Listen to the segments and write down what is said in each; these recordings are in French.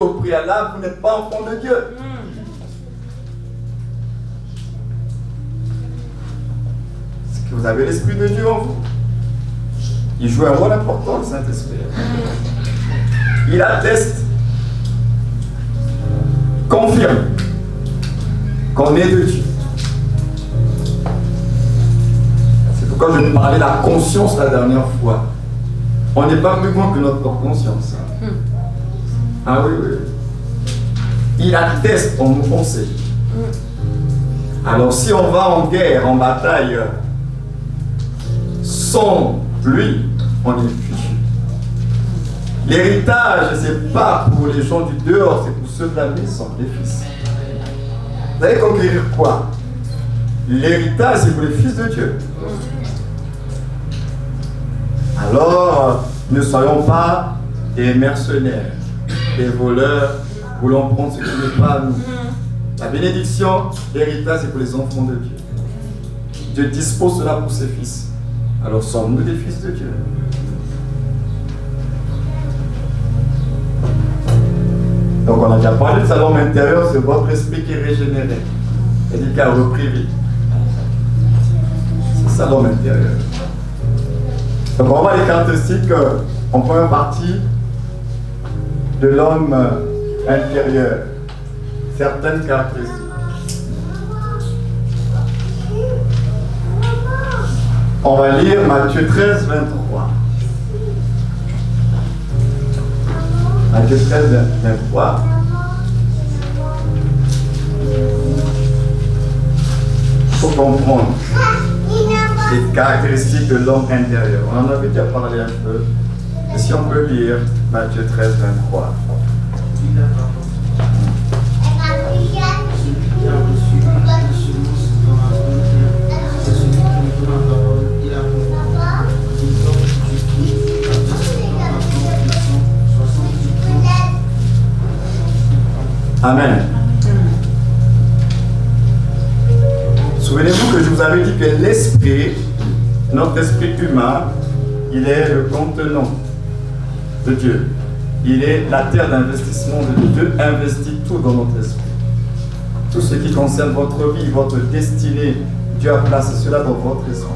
au préalable, vous n'êtes pas enfant de Dieu. C'est que vous avez l'Esprit de Dieu en vous. Il joue un rôle important, le Saint-Esprit. Il atteste, confirme qu'on est de Dieu. C'est pourquoi je parlais de la conscience la dernière fois. On n'est pas plus grand que notre propre conscience. Ah oui, oui. Il atteste en nos pensées. Alors si on va en guerre, en bataille, sans lui, on est fichu. L'héritage, ce n'est pas pour les gens du dehors, c'est pour ceux de la maison, les fils. Vous allez conquérir quoi? L'héritage, c'est pour les fils de Dieu. Alors, ne soyons pas des mercenaires, des voleurs, voulant prendre ce qui n'est pas à nous. La bénédiction, l'héritage, c'est pour les enfants de Dieu. Dieu dispose cela pour ses fils. Alors sommes-nous des fils de Dieu? Donc on a déjà parlé de sa l'homme intérieur, c'est votre esprit qui est régénéré. Et dit qu'il a repris vie. C'est ça l'homme intérieur. Donc on voit les caractéristiques en première partie de l'homme intérieur. Certaines caractéristiques. On va lire Matthieu 13, 23. Matthieu 13, 23. Il faut comprendre les caractéristiques de l'homme intérieur. On en avait déjà parlé un peu. Et si on peut lire Matthieu 13, 23. Amen. Souvenez-vous que je vous avais dit que l'esprit, notre esprit humain, il est le contenant de Dieu. Il est la terre d'investissement de Dieu. Dieu investit tout dans notre esprit. Tout ce qui concerne votre vie, votre destinée, Dieu a placé cela dans votre esprit.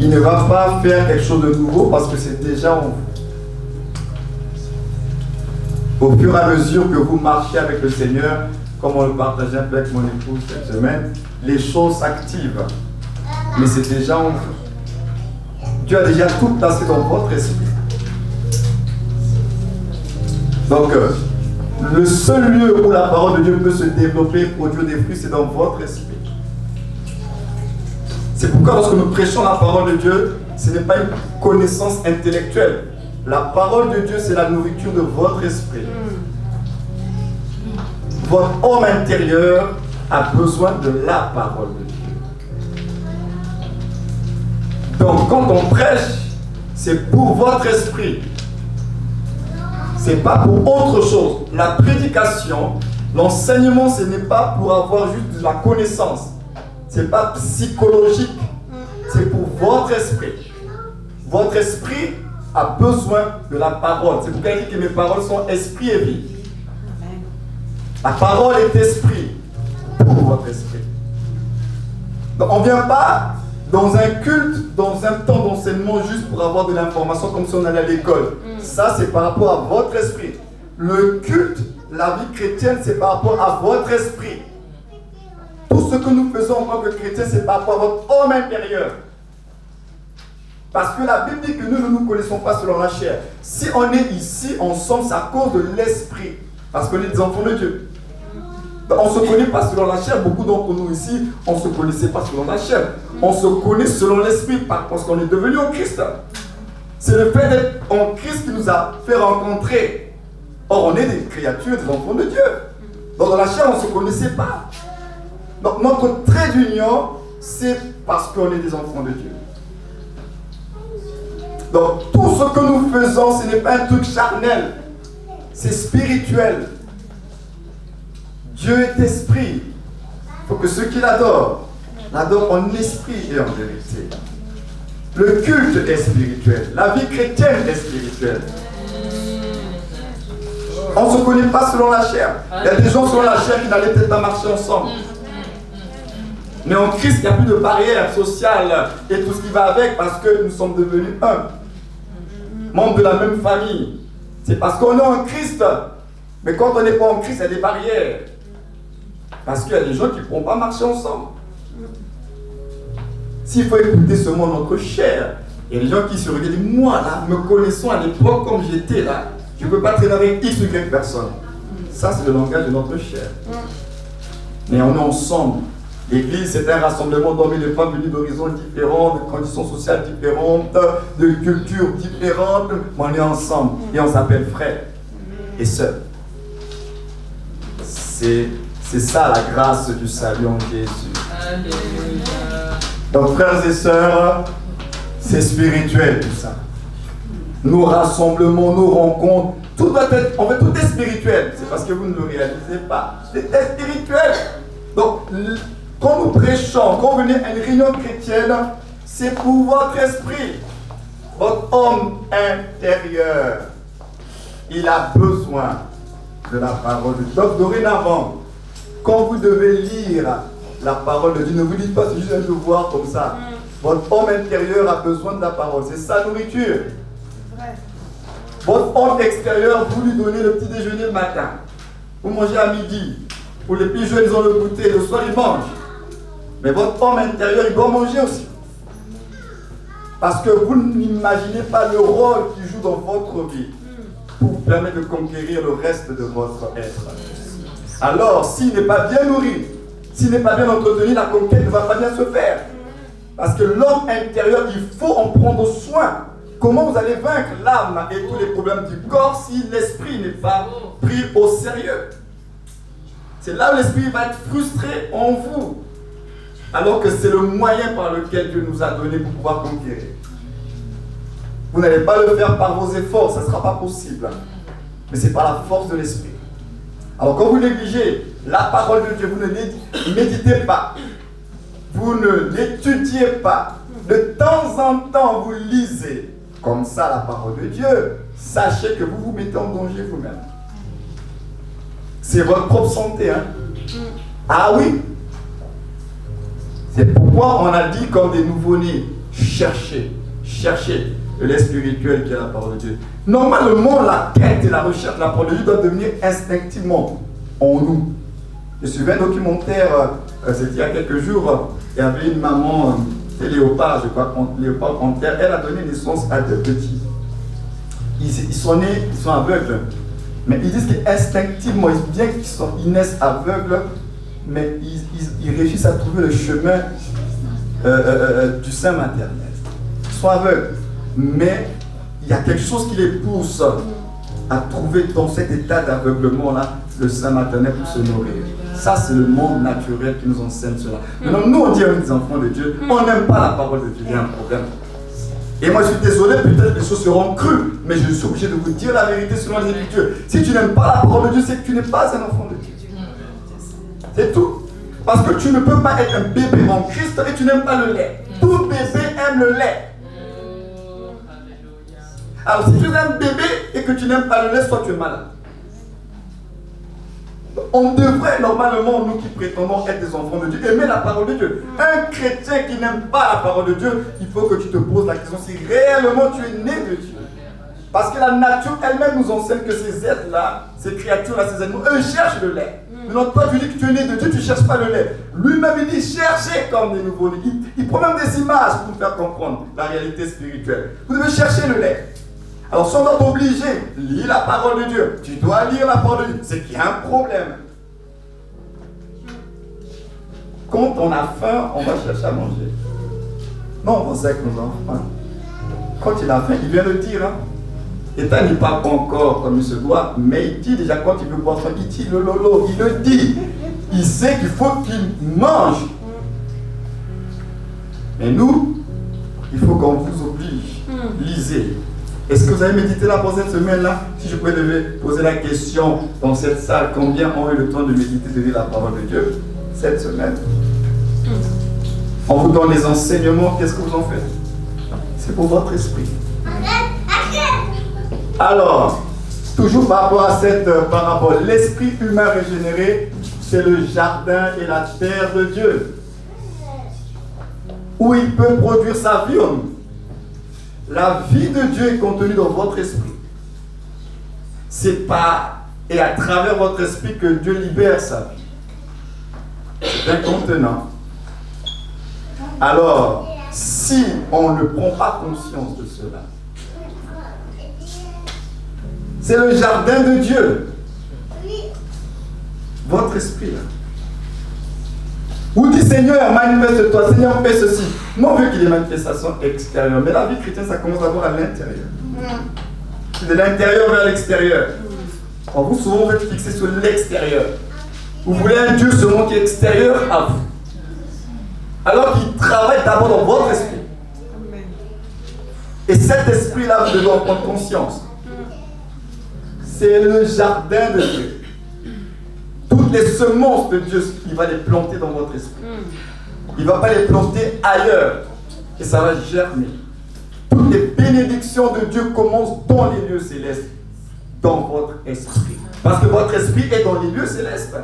Il ne va pas faire quelque chose de nouveau parce que c'est déjà en vous. Au fur et à mesure que vous marchez avec le Seigneur, comme on le partageait un peu avec mon épouse cette semaine, les choses s'activent. Mais c'est déjà en vous. Dieu a déjà tout placé dans votre esprit. Donc, le seul lieu où la parole de Dieu peut se développer et produire des fruits, c'est dans votre esprit. C'est pourquoi lorsque nous prêchons la parole de Dieu, ce n'est pas une connaissance intellectuelle. La parole de Dieu, c'est la nourriture de votre esprit. Votre homme intérieur a besoin de la parole de Dieu. Donc, quand on prêche, c'est pour votre esprit. C'est pas pour autre chose. La prédication, l'enseignement, ce n'est pas pour avoir juste de la connaissance. Ce n'est pas psychologique. C'est pour votre esprit. Votre esprit a besoin de la parole. C'est pourquoi il dit que mes paroles sont esprit et vie. La parole est esprit pour votre esprit. Donc on ne vient pas dans un culte, dans un temps d'enseignement juste pour avoir de l'information comme si on allait à l'école. Ça, c'est par rapport à votre esprit. Le culte, la vie chrétienne, c'est par rapport à votre esprit. Tout ce que nous faisons en tant que chrétiens, c'est par rapport à votre homme intérieur. Parce que la Bible dit que nous ne nous connaissons pas selon la chair. Si on est ici ensemble, c'est à cause de l'esprit. Parce qu'on est des enfants de Dieu. On ne se connaît pas selon la chair. Beaucoup d'entre nous ici, on ne se connaissait pas selon la chair. On se connaît selon l'esprit parce qu'on est devenu en Christ. C'est le fait d'être en Christ qui nous a fait rencontrer. Or, on est des créatures, des enfants de Dieu. Donc, dans la chair, on ne se connaissait pas. Donc, notre trait d'union, c'est parce qu'on est des enfants de Dieu. Donc, tout ce que nous faisons, ce n'est pas un truc charnel. C'est spirituel. Dieu est esprit. Il faut que ceux qui l'adorent, l'adorent en esprit et en vérité. Le culte est spirituel. La vie chrétienne est spirituelle. On ne se connaît pas selon la chair. Il y a des gens selon la chair qui n'allaient peut-être pas marcher ensemble. Mais en Christ, il n'y a plus de barrière sociale et tout ce qui va avec parce que nous sommes devenus un. Membres de la même famille. C'est parce qu'on est en Christ. Mais quand on n'est pas en Christ, il y a des barrières. Parce qu'il y a des gens qui ne pourront pas marcher ensemble. S'il faut écouter seulement notre chair, il y a des gens qui se regardent, moi là, me connaissant à l'époque comme j'étais là, je ne peux pas traîner avec X ou Y personne. Ça, c'est le langage de notre chair. Mais on est ensemble. L'église, c'est un rassemblement d'hommes et de femmes venus d'horizons différents, de conditions sociales différentes, de cultures différentes. Mais on est ensemble et on s'appelle frères et sœurs. C'est ça la grâce du salut en Jésus. Alléluia. Donc frères et sœurs, c'est spirituel tout ça. Nos rassemblements, nos rencontres, tout doit être, en fait tout est spirituel. C'est parce que vous ne le réalisez pas. C'est spirituel. Donc quand nous prêchons, quand vous venez à une réunion chrétienne, c'est pour votre esprit, votre homme intérieur. Il a besoin de la parole de Dieu. Donc dorénavant, quand vous devez lire la parole de Dieu, ne vous dites pas c'est juste un devoir comme ça. Votre homme intérieur a besoin de la parole, c'est sa nourriture. Votre homme extérieur, vous lui donnez le petit déjeuner le matin. Vous mangez à midi. Pour les plus jeunes, ils ont le goûter, le soir ils mangent. Mais votre homme intérieur, il doit manger aussi. Parce que vous n'imaginez pas le rôle qu'il joue dans votre vie pour vous permettre de conquérir le reste de votre être. Alors, s'il n'est pas bien nourri, s'il n'est pas bien entretenu, la conquête ne va pas bien se faire. Parce que l'homme intérieur, il faut en prendre soin. Comment vous allez vaincre l'âme et tous les problèmes du corps si l'esprit n'est pas pris au sérieux? C'est là où l'esprit va être frustré en vous. Alors que c'est le moyen par lequel Dieu nous a donné pour pouvoir conquérir. Vous n'allez pas le faire par vos efforts, ça ne sera pas possible. Mais c'est par la force de l'esprit. Alors quand vous négligez la parole de Dieu, vous ne méditez pas, vous ne l'étudiez pas, de temps en temps vous lisez comme ça la parole de Dieu, sachez que vous vous mettez en danger vous-même. C'est votre propre santé, hein? Ah oui? C'est pourquoi on a dit comme des nouveau-nés, cherchez le lait spirituel qui est la parole de Dieu. Normalement, la quête et la recherche de la parole de Dieu doivent devenir instinctivement en nous. Je suivais un documentaire, c'était il y a quelques jours, il y avait une maman, c'est Léopard, je crois, Léopard Panthère, elle a donné naissance à deux petits. Ils sont nés, ils sont aveugles. Mais ils disent qu'instinctivement, bien qu'ils naissent aveugles, mais ils réussissent à trouver le chemin du sein maternel. Ils sont aveugles. Mais il y a quelque chose qui les pousse à trouver dans cet état d'aveuglement-là le sein maternel pour se nourrir. Ça, c'est le monde naturel qui nous enseigne cela. Maintenant, nous, on dit à des enfants de Dieu, on n'aime pas la parole de Dieu, il y a un problème. Et moi, je suis désolé, peut-être que les choses seront crues, mais je suis obligé de vous dire la vérité selon les Écritures. Si tu n'aimes pas la parole de Dieu, c'est que tu n'es pas un enfant de Dieu. C'est tout. Parce que tu ne peux pas être un bébé en Christ et tu n'aimes pas le lait. Tout bébé aime le lait. Alors, si tu es un bébé et que tu n'aimes pas le lait, soit tu es malade. On devrait normalement, nous qui prétendons être des enfants de Dieu, aimer la parole de Dieu. Un chrétien qui n'aime pas la parole de Dieu, il faut que tu te poses la question si réellement tu es né de Dieu. Parce que la nature elle-même nous enseigne que ces êtres-là, ces créatures-là, ces animaux, eux cherchent le lait. Maintenant, toi tu dis que tu es né de Dieu, tu ne cherches pas le lait. Lui-même il dit cherchez comme des nouveaux-nés. Il prend même des images pour nous faire comprendre la réalité spirituelle. Vous devez chercher le lait. Alors si on doit t'obliger, lis la parole de Dieu. Tu dois lire la parole de Dieu. C'est qu'il y a un problème. Quand on a faim, on va chercher à manger. Non, on pense avec nos enfants. Quand il a faim, il vient le dire. Hein. Et il n'y parle pas encore comme il se doit, mais il dit déjà quand il veut boire, il dit le lolo, il le dit. Il sait qu'il faut qu'il mange. Mais nous, il faut qu'on vous oblige. Lisez. Est-ce que vous avez médité là pour cette semaine-là? Si je pouvais poser la question dans cette salle, combien ont eu le temps de méditer, de lire la parole de Dieu cette semaine? On vous donne les enseignements, qu'est-ce que vous en faites? C'est pour votre esprit. Alors, Toujours par rapport à cette parabole, l'esprit humain régénéré, c'est le jardin et la terre de Dieu, où il peut produire sa vie en nous. La vie de Dieu est contenue dans votre esprit. C'est par et à travers votre esprit que Dieu libère sa vie. C'est un contenant. Alors, si on ne prend pas conscience de cela, c'est le jardin de Dieu. Votre esprit là. Vous dites Seigneur, manifeste-toi, Seigneur, fais ceci. Non, on veut qu'il y ait une manifestation extérieure. Mais la vie chrétienne, ça commence d'abord à l'intérieur. C'est de l'intérieur vers l'extérieur. Vous, souvent, vous êtes fixé sur l'extérieur. Vous voulez un Dieu seulement qui est extérieur à vous. Alors qu'il travaille d'abord dans votre esprit. Et cet esprit-là, vous devez en prendre conscience. C'est le jardin de Dieu. Toutes les semences de Dieu, il va les planter dans votre esprit. Il ne va pas les planter ailleurs. Et ça va germer. Toutes les bénédictions de Dieu commencent dans les lieux célestes, dans votre esprit. Parce que votre esprit est dans les lieux célestes.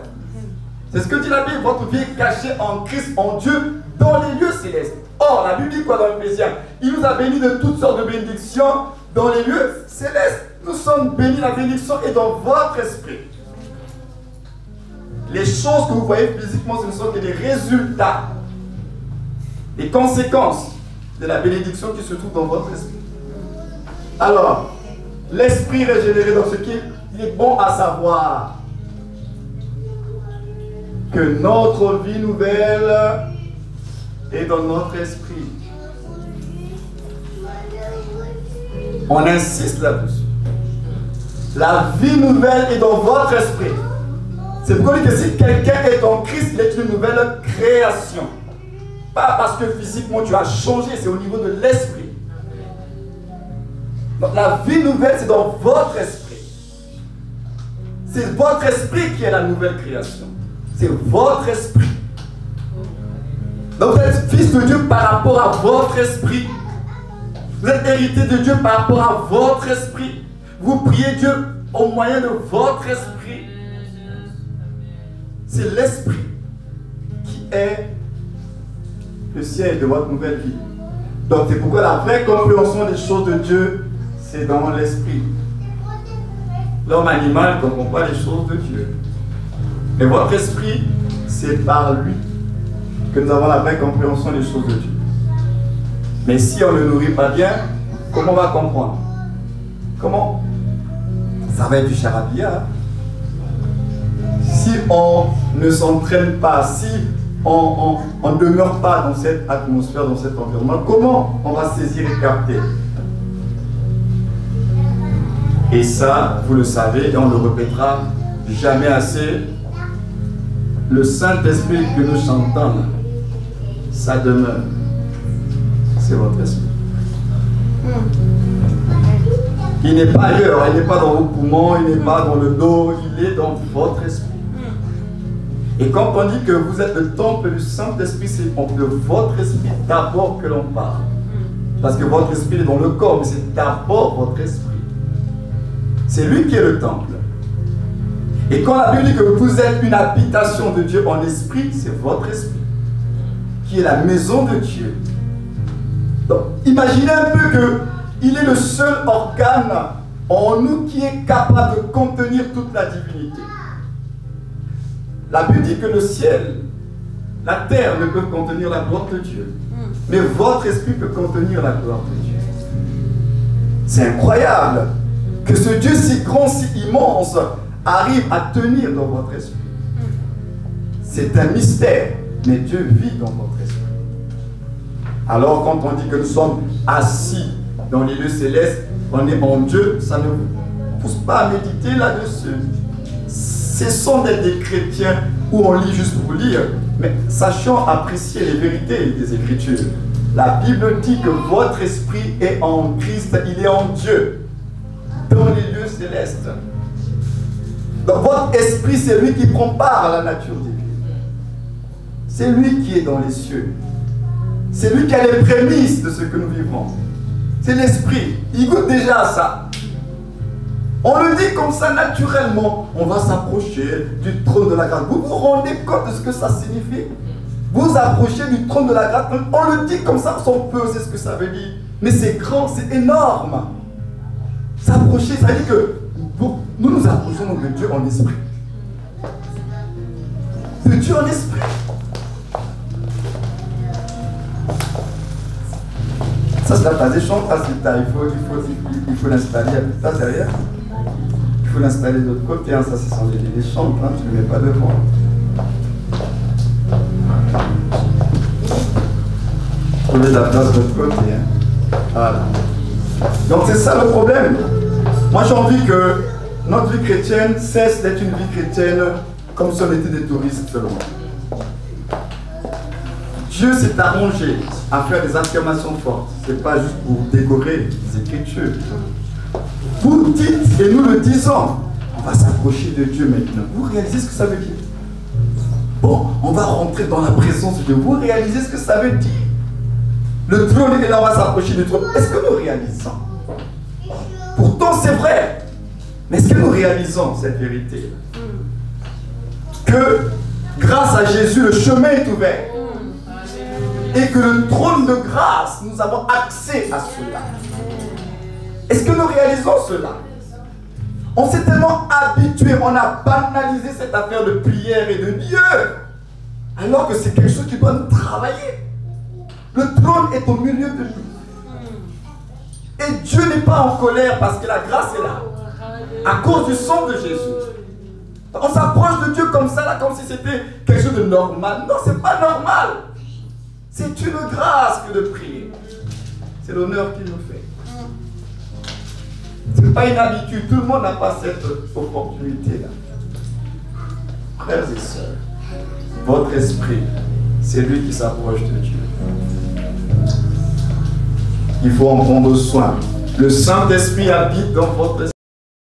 C'est ce que dit la Bible. Votre vie est cachée en Christ, en Dieu, dans les lieux célestes. Or, la Bible dit quoi dans Éphésiens? Il nous a bénis de toutes sortes de bénédictions dans les lieux célestes. Nous sommes bénis, la bénédiction est dans votre esprit. Les choses que vous voyez physiquement, ce ne sont que des résultats, des conséquences de la bénédiction qui se trouve dans votre esprit. Alors, l'esprit régénéré dans ce qui est bon à savoir que notre vie nouvelle est dans notre esprit. On insiste là-dessus. La vie nouvelle est dans votre esprit. C'est pourquoi on dit que si quelqu'un est en Christ, il est une nouvelle création. Pas parce que physiquement tu as changé, c'est au niveau de l'esprit. Donc la vie nouvelle, c'est dans votre esprit. C'est votre esprit qui est la nouvelle création. C'est votre esprit. Donc vous êtes fils de Dieu par rapport à votre esprit. Vous êtes hérité de Dieu par rapport à votre esprit. Vous priez Dieu au moyen de votre esprit. C'est l'esprit qui est le siège de votre nouvelle vie. Donc c'est pourquoi la vraie compréhension des choses de Dieu, c'est dans l'esprit. L'homme animal ne comprend pas les choses de Dieu. Mais votre esprit, c'est par lui que nous avons la vraie compréhension des choses de Dieu. Mais si on ne le nourrit pas bien, comment on va comprendre? Comment? Ça va être du charabia. Si on ne s'entraîne pas, si on ne demeure pas dans cette atmosphère, dans cet environnement, comment on va saisir et capter? Et ça, vous le savez, et on le répétera jamais assez, le Saint-Esprit que nous chantons, ça demeure. C'est votre esprit. Il n'est pas ailleurs, il n'est pas dans vos poumons, il n'est pas dans le dos, il est dans votre esprit. Et quand on dit que vous êtes le temple du Saint-Esprit, c'est de votre esprit d'abord que l'on parle. Parce que votre esprit est dans le corps, mais c'est d'abord votre esprit. C'est lui qui est le temple. Et quand la Bible dit que vous êtes une habitation de Dieu en esprit, c'est votre esprit, qui est la maison de Dieu. Donc, imaginez un peu qu'il est le seul organe en nous qui est capable de contenir toute la divinité. La Bible dit que le ciel, la terre ne peuvent contenir la gloire de Dieu. Mais votre esprit peut contenir la gloire de Dieu. C'est incroyable que ce Dieu si grand, si immense, arrive à tenir dans votre esprit. C'est un mystère, mais Dieu vit dans votre esprit. Alors quand on dit que nous sommes assis dans les lieux célestes, on est en Dieu, ça ne vous pousse pas à méditer là-dessus. Cessons d'être des chrétiens où on lit juste pour lire, mais sachons apprécier les vérités des Écritures. La Bible dit que votre esprit est en Christ, il est en Dieu, dans les lieux célestes. Donc votre esprit, c'est lui qui prend part à la nature divine. C'est lui qui est dans les cieux. C'est lui qui a les prémices de ce que nous vivons. C'est l'esprit. Il goûte déjà à ça. On le dit comme ça naturellement. On va s'approcher du trône de la grâce. Vous vous rendez compte de ce que ça signifie? Vous approchez du trône de la grâce. On le dit comme ça, on peut, c'est ce que ça veut dire. Mais c'est grand, c'est énorme. S'approcher, ça veut dire que nous nous approchons de Dieu en esprit. De Dieu en esprit. Ça, c'est la place des chants. Il faut l'installer à toute place derrière. Il faut l'installer de l'autre côté. Hein. Ça, ce sont les chants. Hein. Tu ne le mets pas devant. Trouver la place de l'autre côté. Hein. Voilà. Donc, c'est ça le problème. Moi, j'ai envie que notre vie chrétienne cesse d'être une vie chrétienne comme si on était des touristes seulement. Dieu s'est arrangé à faire des affirmations fortes. Ce n'est pas juste pour décorer les Écritures. Vous dites, et nous le disons, on va s'approcher de Dieu maintenant. Vous réalisez ce que ça veut dire? Bon, on va rentrer dans la présence de Dieu. Vous réalisez ce que ça veut dire? Le trône est là, on va s'approcher du trône. Est-ce que nous réalisons? Pourtant, c'est vrai. Mais est-ce que nous réalisons cette vérité? Que grâce à Jésus, le chemin est ouvert. Et que le trône de grâce, nous avons accès à cela. Est-ce que nous réalisons cela? On s'est tellement habitué, on a banalisé cette affaire de prière et de Dieu. Alors que c'est quelque chose qui doit nous travailler. Le trône est au milieu de nous. Et Dieu n'est pas en colère parce que la grâce est là. À cause du sang de Jésus. On s'approche de Dieu comme ça, là, comme si c'était quelque chose de normal. Non, c'est pas normal. C'est une grâce que de prier. C'est l'honneur qu'il nous fait. Ce n'est pas une habitude. Tout le monde n'a pas cette opportunité-là. Frères et sœurs, votre esprit, c'est lui qui s'approche de Dieu. Il faut en prendre soin. Le Saint-Esprit habite dans votre esprit.